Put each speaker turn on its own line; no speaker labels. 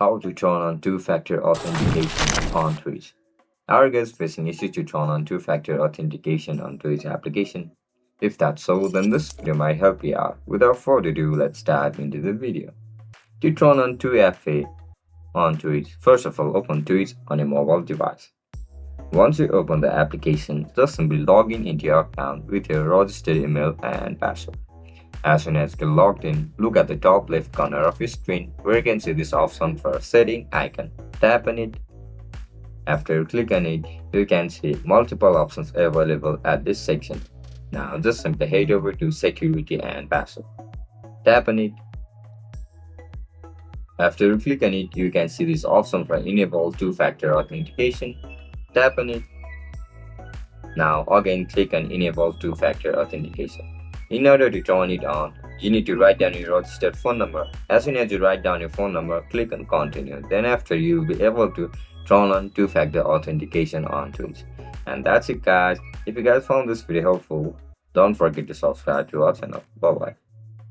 How to turn on two-factor authentication on Twitch. Are you guys facing issues to turn on two-factor authentication on Twitch application? If that's so, then this video might help you out. Without further ado, let's dive into the video. To turn on 2FA on Twitch, first of all, open Twitch on a mobile device. Once you open the application, just simply log in into your account with your registered email and password. As soon as you get logged in, look at the top left corner of your screen where you can see this option for a setting icon. Tap on it. After you click on it, you can see multiple options available at this section. Now just simply head over to security and password. Tap on it. After you click on it, you can see this option for enable two-factor authentication. Tap on it. Now again click on enable two-factor authentication. In order to turn it on, you need to write down your registered phone number. As soon as you write down your phone number, click on continue. Then after, you will be able to turn on two-factor authentication on Twitch. And that's it, guys. If you guys found this video helpful, don't forget to subscribe to our channel. Bye bye.